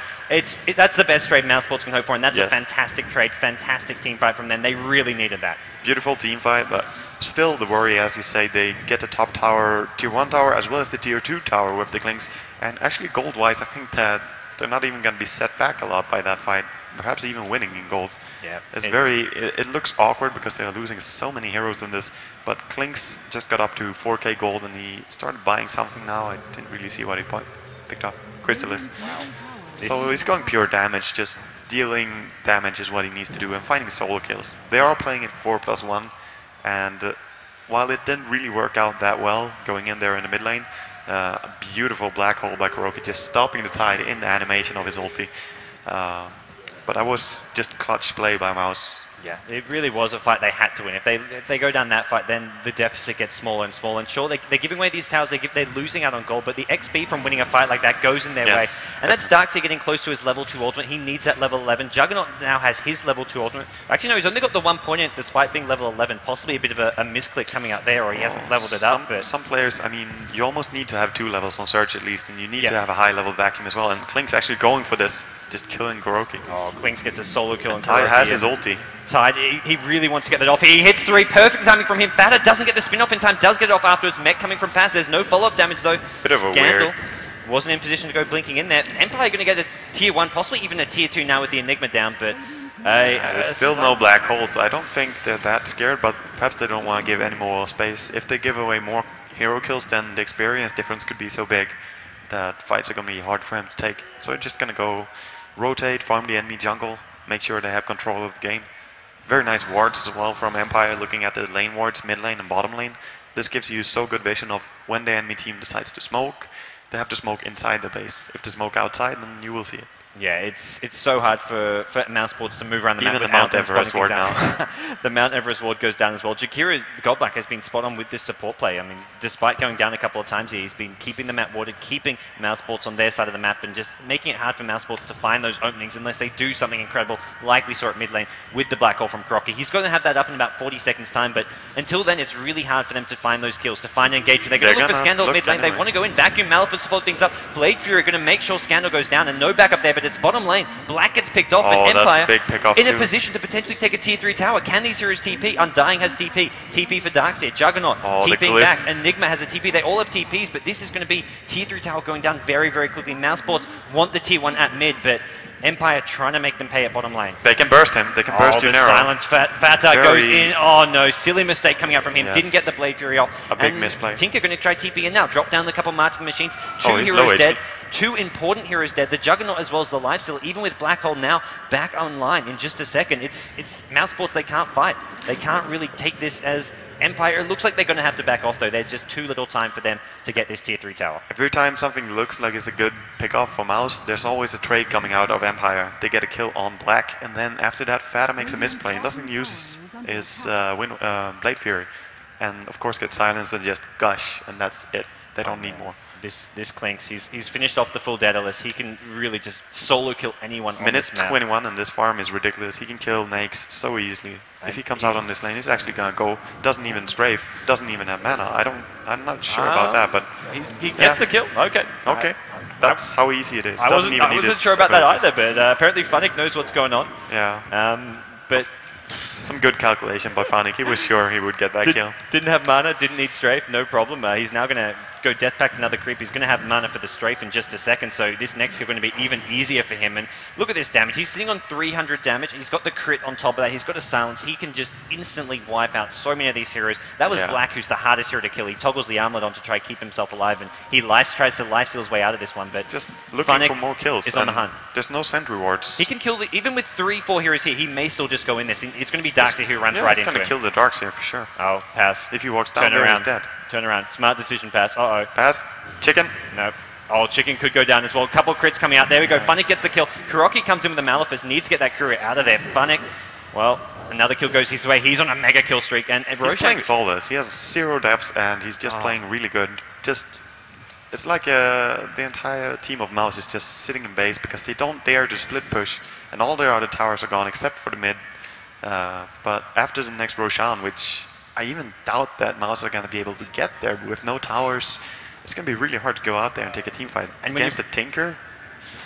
that's the best trade Mousesports can hope for, and that's a fantastic trade, fantastic team fight from them. They really needed that. Beautiful team fight, but still the worry, as you say, they get the top tower, tier 1 tower, as well as the tier 2 tower with the Klinks. And actually gold-wise, I think that they're not even going to be set back a lot by that fight. Perhaps even winning in gold. Yeah, it looks awkward because they're losing so many heroes in this, but Klinks just got up to 4k gold and he started buying something now. I didn't really see what he picked up. Crystallis. So he's going pure damage, just dealing damage is what he needs to do, and finding solo kills. They are playing it 4+1, and while it didn't really work out that well going in there in the mid lane, a beautiful black hole by Kuroki, just stopping the tide in the animation of his ulti. But that was just clutch play by Mouse. Yeah, it really was a fight they had to win. If they go down that fight, then the deficit gets smaller and smaller. And sure, they're giving away these towers, they're losing out on gold, but the XP from winning a fight like that goes in their way. And that's Darkseid getting close to his level 2 ultimate. He needs that level 11. Juggernaut now has his level 2 ultimate. Actually, no, he's only got the 1 point in it despite being level 11. Possibly a bit of a misclick coming out there, or he hasn't leveled it up. But some players, I mean, you almost need to have 2 levels on Surge at least, and you need to have a high level vacuum as well. And Klink's actually going for this, just killing Kuroki. Oh, Klinks gets a solo kill on Tide has his ulti. Tide, he really wants to get that off. He hits 3, perfect timing from him. Fata doesn't get the spin off in time, does get it off afterwards. Mech coming from Pass. There's no follow-up damage though. Bit of a weird. Wasn't in position to go blinking in there. Empire going to get a tier 1, possibly even a tier 2 now with the Enigma down, but there's still no black hole, so I don't think they're that scared, but perhaps they don't want to give any more space. If they give away more hero kills, then the experience difference could be so big that fights are going to be hard for him to take. So they're just going to go rotate, farm the enemy jungle, make sure they have control of the game. Very nice wards as well from Empire, looking at the lane wards, mid lane and bottom lane. This gives you so good vision of when the enemy team decides to smoke. They have to smoke inside the base. If they smoke outside, then you will see it. Yeah, it's so hard for Mousesports to move around the map. Even the Mount Everest ward now. The Mount Everest ward goes down as well. Jakira Godblack has been spot on with this support play. I mean, despite going down a couple of times here, he's been keeping the map watered, keeping Mousesports on their side of the map, and just making it hard for Mousesports to find those openings unless they do something incredible, like we saw at mid lane with the black hole from Kuroki. He's going to have that up in about 40 seconds time, but until then, it's really hard for them to find those kills, to find engagement. They're going to look for Scandal at mid lane. They want to go in, Vacuum, Maleficent to follow things up. Blade Fury are going to make sure Scandal goes down, and no backup there, but it's bottom lane. Black gets picked off, but Empire in a position to potentially take a tier 3 tower. Can these heroes TP? Undying has TP. TP for Darkseid. Juggernaut TPing back. Enigma has a TP. They all have TPs, but this is going to be tier 3 tower going down very, very quickly. Mousesports want the tier 1 at mid, but Empire trying to make them pay at bottom lane. They can burst him. They can burst you narrow. Silence. Fata goes in. Oh no, silly mistake coming out from him. Yes. Didn't get the Blade Fury off. A big misplay. Tinker going to try TP in now. Drop down the couple marks of the machines. 2 he's heroes low dead. HP. 2 important heroes dead. The Juggernaut as well as the Lifesteal, even with Black Hole now back online in just a second. It's Mousesports, they can't fight. They can't really take this as Empire. It looks like they're going to have to back off though. There's just too little time for them to get this tier 3 tower. Every time something looks like it's a good pick-off for Mouse, there's always a trade coming out of Empire. They get a kill on Black, and then after that Fata makes a misplay and doesn't use his Blade Fury. And of course gets silenced and just gush, and that's it. They don't need more. This Klinks, he's finished off the full Daedalus. He can really just solo kill anyone on this map. Minute 21 and this farm is ridiculous. He can kill Nakes so easily. If he comes out on this lane, he's actually gonna go. Doesn't even strafe. Doesn't even have mana. I'm not sure about that, but he gets the kill. Okay. Okay. That's how easy it is. I wasn't sure about that either, but apparently Funnick knows what's going on. Yeah. But some good calculation by Funnick. He was sure he would get that kill. Didn't have mana, didn't need strafe, no problem. He's now going to go death pact another creep. He's going to have mana for the strafe in just a second, so this next is going to be even easier for him. And look at this damage. He's sitting on 300 damage. He's got the crit on top of that. He's got a silence. He can just instantly wipe out so many of these heroes. That was Black, who's the hardest hero to kill. He toggles the armlet on to try to keep himself alive, and he tries to lifesteal his way out of this one. But he's just looking Funnick for more kills. is on the hunt. There's no send rewards. He can kill even with 3-4 heroes here. He may still just go in this. It's going to be Darkseid who runs right into him. He's going to kill the Darkseid for sure. Oh, pass. If he walks down there, he's dead. Turn around. Smart decision, pass. Uh-oh. Pass. Chicken. Nope. Oh, Chicken could go down as well. Couple crits coming out. There we go. Funnick gets the kill. Kuroki comes in with the Maleficent. Needs to get that Kuru out of there. Funnick, well, another kill goes his way. He's on a mega kill streak. And he's playing flawless. He has 0 deaths, and he's just playing really good. It's like the entire team of Mouse is just sitting in base because they don't dare to split push, and all their other towers are gone except for the mid. But after the next Roshan, which I even doubt that Mouse are going to be able to get there with no towers, it's going to be really hard to go out there and take a team fight. And against the Tinker,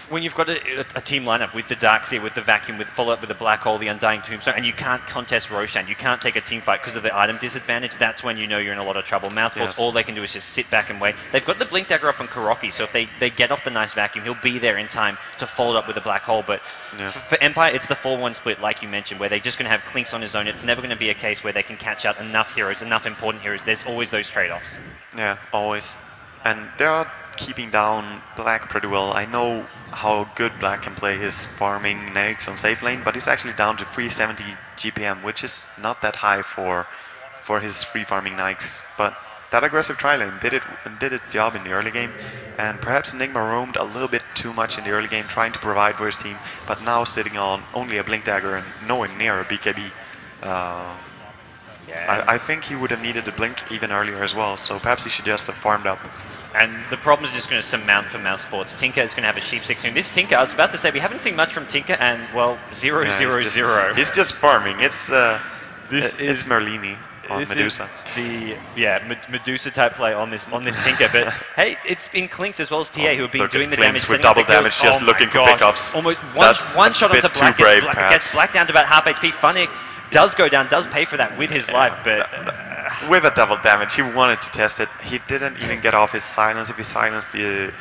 when you've got a team lineup with the Darkseid, with the Vacuum, with follow-up with the Black Hole, the Undying Tombstone, and you can't contest Roshan, you can't take a team fight because of the item disadvantage, that's when you know you're in a lot of trouble. Mousesports, all they can do is just sit back and wait. They've got the Blink Dagger up on Kuroki, so if they get off the nice Vacuum, he'll be there in time to follow it up with a Black Hole. But for Empire, it's the 4-1 split, like you mentioned, where they're just going to have Klinks on his own. It's never going to be a case where they can catch out enough heroes, enough important heroes. There's always those trade-offs. Yeah, always. And they are keeping down Black pretty well. I know how good Black can play his farming Nags on safe lane, but he's actually down to 370 GPM, which is not that high for his free farming Nags. But that aggressive tri-lane did its job in the early game, and perhaps Enigma roamed a little bit too much in the early game trying to provide for his team, but now sitting on only a Blink Dagger and nowhere near a BKB. I think he would have needed a blink even earlier as well, so perhaps he should just have farmed up. And the problem is just going to surmount for Mousesports. Tinker is going to have a sheep 6 soon. This Tinker, I was about to say, we haven't seen much from Tinker, and, well, 0-0-0. He's just farming. It's Merlini on Medusa. Medusa type play on this Tinker. But hey, it's been Clinks as well as TA who have been doing the damage. With double damage, just looking for pickups. Almost one shot onto Black, gets Black down to about half HP. Funnick does go down, does pay for that with his life, but... with a double damage, he wanted to test it. He didn't even get off his silence. If he silenced the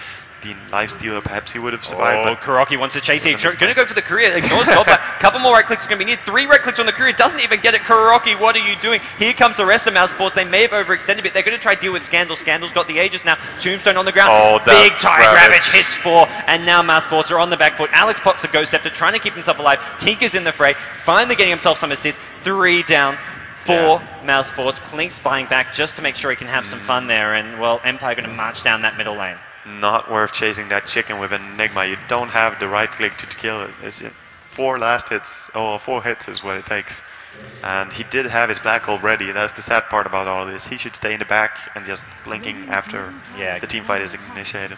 lifestealer, perhaps he would have survived. Oh, Kuroki wants to chase here. Going to go for the courier. Ignores gold back. Couple more right clicks are going to be needed. 3 right clicks on the courier. Doesn't even get it. Kuroki, what are you doing? Here comes the rest of Mousesports. They may have overextended a bit. They're going to try to deal with Scandal. Scandal's got the Aegis now. Tombstone on the ground. Oh, big Tide Ravage hits 4. And now Mousesports are on the back foot. Alex pops a Ghost Scepter, trying to keep himself alive. Tinker's in the fray. Finally getting himself some assists. 3 down. 4 Mousesports. Clinks buying back just to make sure he can have some fun there. And, well, Empire going to march down that middle lane. Not worth chasing that chicken with an Enigma. You don't have the right click to kill it. Is it 4 last hits? Oh, 4 hits is what it takes. And he did have his black hole ready. That's the sad part about all this. He should stay in the back and just blinking after the team fight is initiated.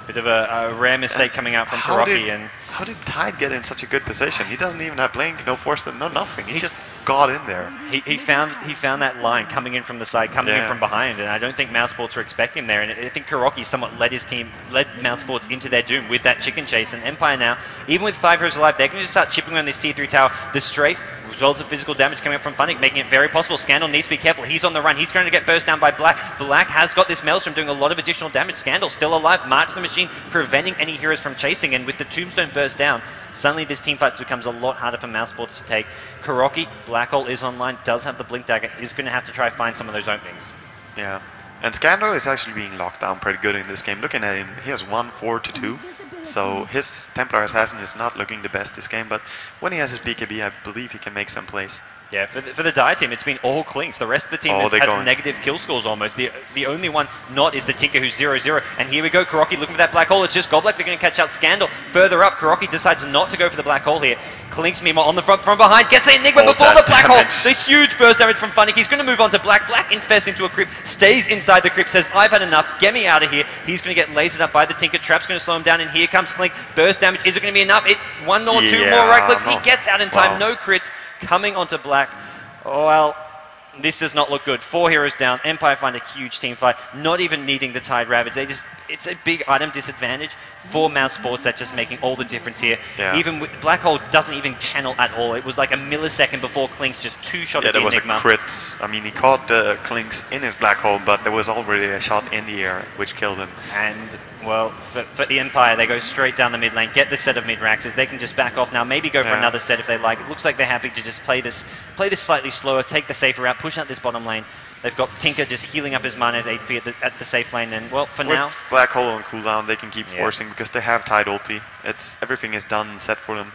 Bit of a rare mistake coming out from Kuroki. How did Tide get in such a good position? He doesn't even have blink, no force, no nothing. He just got in there. He found that line coming in from the side, coming in from behind, and I don't think Mousesports were expecting him there. And I think Kuroki somewhat led Mousesports into their doom with that chicken chase. And Empire now, even with 5 heroes alive, they're going to just start chipping on this tier 3 tower. The strafe, as well as the physical damage coming up from Funnick, making it very possible. Scandal needs to be careful. He's on the run. He's going to get burst down by Black. Black has got this Maelstrom doing a lot of additional damage. Scandal still alive. March the Machine, preventing any heroes from chasing. And with the Tombstone burst down, suddenly this teamfight becomes a lot harder for Mousesports to take. Kuroki, Black Hole is online, does have the Blink Dagger, is going to have to try find some of those openings. Yeah. And Scandal is actually being locked down pretty good in this game. Looking at him, he has 1-4-2. So his Templar Assassin is not looking the best this game, but when he has his BKB, I believe he can make some plays. Yeah, for the Dire team, it's been all Clinks. The rest of the team has negative kill scores almost. The only one not is the Tinker, who's 0-0. And here we go, Kuroki looking for that black hole. It's just Goblik. They're going to catch out Scandal. Further up, Kuroki decides not to go for the black hole here. Clinks, meanwhile, on the front from behind, gets the Enigma before the black hole. The huge burst damage from Funnick. He's going to move on to Black. Black infests into a crypt, stays inside the crypt, says, I've had enough, get me out of here. He's going to get lasered up by the Tinker. Trap's going to slow him down, and here comes Clink. Burst damage, is it going to be enough? 1 or 2 more right clicks. He gets out in time, no crits. Coming onto Black. Oh, well, this does not look good. 4 heroes down. Empire find a huge team fight, not even needing the Tide Ravage. It's a big item disadvantage for Mousesports. That's just making all the difference here. Yeah. Even with Black Hole doesn't even channel at all. It was like a millisecond before Clinks just 2-shot at the Enigma. Yeah, there was a crit. I mean, he caught the Clinks in his Black Hole, but there was already a shot in the air, which killed him. And... well, for the Empire, they go straight down the mid lane, get the set of mid-raxes. They can just back off now, maybe go for another set if they like. It looks like they're happy to just play this slightly slower, take the safer route, push out this bottom lane. They've got Tinker just healing up his mana as AP at the safe lane, and well, for now... with Black Hole on cooldown, they can keep forcing because they have Tide ulti. Everything is done and set for them.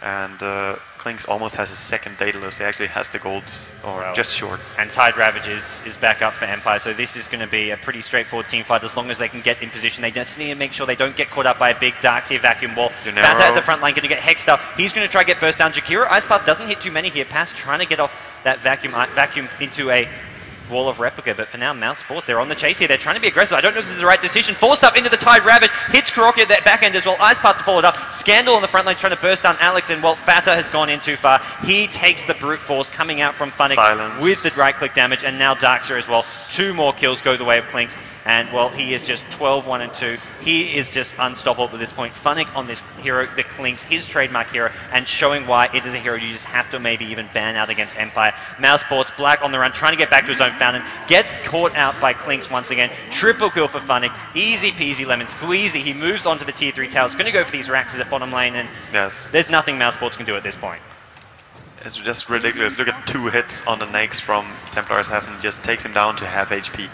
And Clinks almost has his second Daedalus. He actually has the gold, or just short. And Tide Ravage is back up for Empire, so this is going to be a pretty straightforward team fight as long as they can get in position. They just need to make sure they don't get caught up by a big Darkseer vacuum wall. Fanta at the front line going to get hexed up. He's going to try to get burst down. Jakiro Ice Path doesn't hit too many here. Pass trying to get off that vacuum into a wall of replica, but for now, Mousesports, they're on the chase here. They're trying to be aggressive. I don't know if this is the right decision. Forced up into the Tide Ravage, hits Kuroki at that back end as well. Ice Path followed up. Scandal on the front line trying to burst down Alex, and well, Fata has gone in too far. He takes the brute force coming out from Funnick with the right click damage, and now Darkseer as well. 2 more kills go the way of Clinks. And, well, he is just 12-1-2. He is just unstoppable at this point. Funnick on this hero, the Clinks, his trademark hero, and showing why it is a hero you just have to maybe even ban out against Empire. Mousesports, Black on the run, trying to get back to his own fountain. Gets caught out by Clinks once again. Triple kill for Funnick. Easy peasy lemon squeezy. He moves on to the tier 3 towers. Going to go for these Raxes at bottom lane, and there's nothing Mousesports can do at this point. It's just ridiculous. Look at 2 hits on the Nakes from Templar Assassin. Just takes him down to half HP.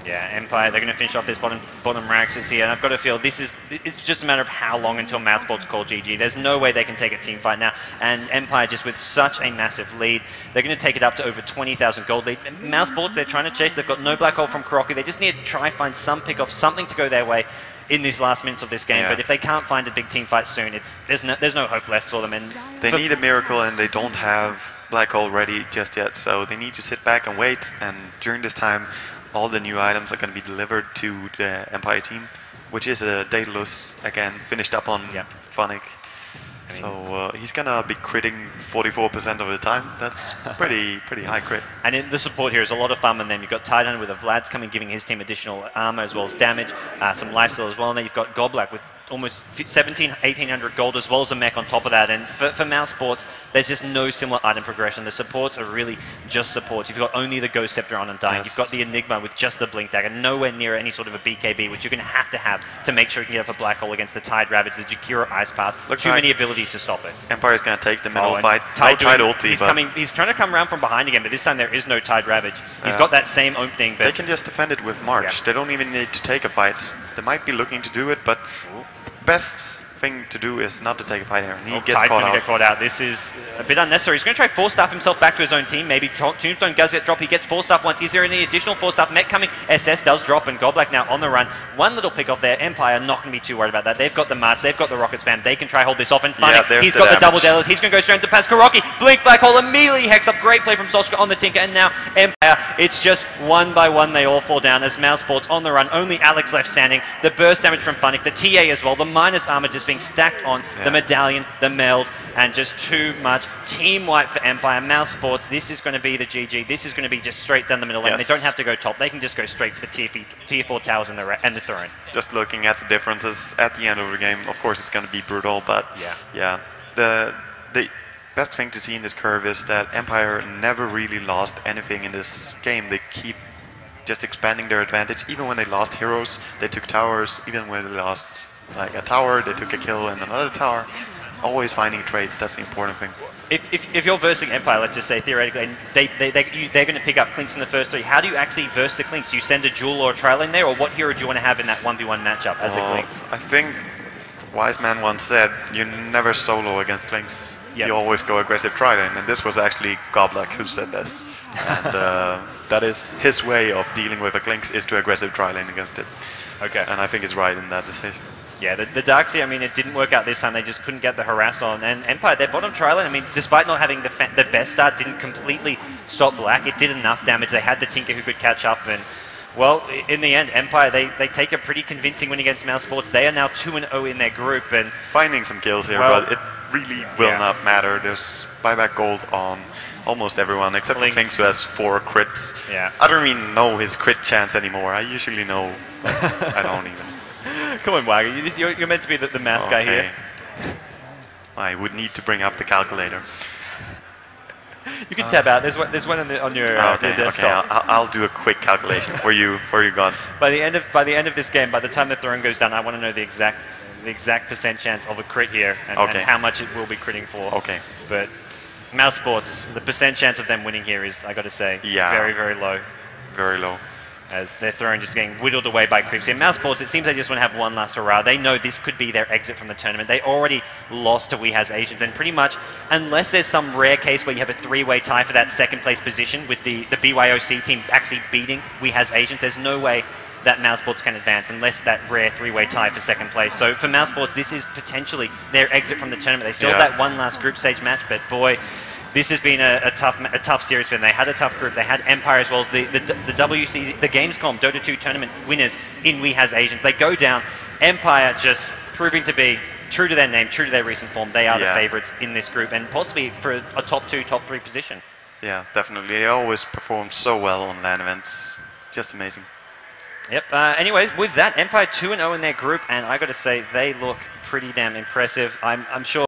Yeah, Empire, they're going to finish off this bottom Raxes here, and I've got to feel it's just a matter of how long until Mousesports call GG. There's no way they can take a team fight now, and Empire just with such a massive lead, they're going to take it up to over 20,000 gold lead. Mousesports, they're trying to chase, they've got no black hole from Kuroki, they just need to try find some pick off, something to go their way. in these last minutes of this game. But if they can't find a big team fight soon, there's no hope left for them. And they need a miracle, and they don't have Black Hole ready just yet, so they need to sit back and wait. And during this time, all the new items are going to be delivered to the Empire team, which is a Daedalus, again, finished up on Funnick. So he's gonna be critting 44% of the time. That's pretty high crit. And in the support here is a lot of fun, and then you've got Titan with the Vlad's coming, giving his team additional armor as well as damage, some lifesteal as well, and then you've got Goblak with almost 1800 gold as well as a mech on top of that. And for Mousesports, there's just no similar item progression. The supports are really just supports. You've got only the Ghost Scepter on Undying. You've got the Enigma with just the Blink Dagger, nowhere near any sort of a BKB, which you're going to have to make sure you can get up a Black Hole against the Tide Ravage, the Jakiro Ice Path. Too many abilities to stop it. Empire's going to take the middle fight. Tide ulti. He's trying to come around from behind again, but this time there is no Tide Ravage. He's got that same opening. But they can just defend it with March. They don't even need to take a fight. They might be looking to do it, but best thing to do is not to take a fight here. He gets caught out. This is a bit unnecessary. He's going to try 4-staff himself back to his own team. Maybe Tombstone does get dropped. He gets 4-staff once. Is there any additional 4-staff mech coming? SS does drop, and Goblak now on the run. One little pick off there. Empire not going to be too worried about that. They've got the March. They've got the Rocket Spam. They can try hold this off. And Funnick, he's got the double Delos. He's going to go straight into Pazkarocki. Blink Black Hole immediately hex up. Great play from Solskjaer on the Tinker. And now Empire, it's just one by one they all fall down as Mousesports on the run. Only Alex left standing. The burst damage from Funnick. The TA as well. The minus armor just being stacked on the medallion, the meld, and just too much team wipe for Empire. Mousesports, this is going to be the GG. This is going to be just straight down the middle lane. They don't have to go top. They can just go straight for the tier 4 towers and the throne. Just looking at the differences at the end of the game, of course it's going to be brutal, but the best thing to see in this curve is that Empire never really lost anything in this game. They keep just expanding their advantage. Even when they lost heroes, they took towers. Even when they lost like a tower, they took a kill and another tower. Always finding trades, that's the important thing. If you're versing Empire, let's just say theoretically, and they're going to pick up Clinks in the first 3, how do you actually verse the Clinks? Do you send a Jewel or a Trial in there, or what hero do you want to have in that 1v1 matchup as a Clinks? I think Wise Man once said, you never solo against Clinks. You always go aggressive Trident, and this was actually Goblak who said this. And that is his way of dealing with a Clinks, is to aggressive Trident against it. Okay. And I think he's right in that decision. Yeah, the Darkseer, I mean, it didn't work out this time. They just couldn't get the harass on. And Empire, their bottom Trilane, I mean, despite not having the best start, didn't completely stop Black. It did enough damage. They had the Tinker who could catch up. And, well, in the end, Empire, they take a pretty convincing win against Mousesports. They are now 2-0 in their group. And finding some kills here, but it really will not matter. There's buyback gold on almost everyone, except for Clinks, who has 4 crits. Yeah. I don't even know his crit chance anymore. I usually know, but I don't even. Come on, Wagger. You're meant to be the math guy here. I would need to bring up the calculator. You can tab out. There's one on your desktop. Okay, I'll do a quick calculation for you gods. By the end of this game, by the time the throne goes down, I want to know the exact percent chance of a crit here and how much it will be critting for. Okay. But Mousesports, the percent chance of them winning here is, I got to say, very, very low. Very low. As their throne just getting whittled away by creeps. In Mousesports, it seems they just want to have one last hurrah. They know this could be their exit from the tournament. They already lost to We Has Asians, and pretty much, unless there's some rare case where you have a 3-way tie for that second place position with the BYOC team actually beating We Has Asians, there's no way that Mousesports can advance unless that rare 3-way tie for second place. So for Mousesports, this is potentially their exit from the tournament. They still have that one last group stage match, but boy, this has been a tough series for them. They had a tough group. They had Empire as well as the WC, the Gamescom Dota 2 tournament winners in We Has Asians. They go down. Empire just proving to be true to their name, true to their recent form. They are the favorites in this group and possibly for a top 2, top 3 position. Yeah, definitely. They always perform so well on LAN events. Just amazing. Yep. Anyways, with that, Empire 2-0 in their group, and I got to say, they look pretty damn impressive. I'm sure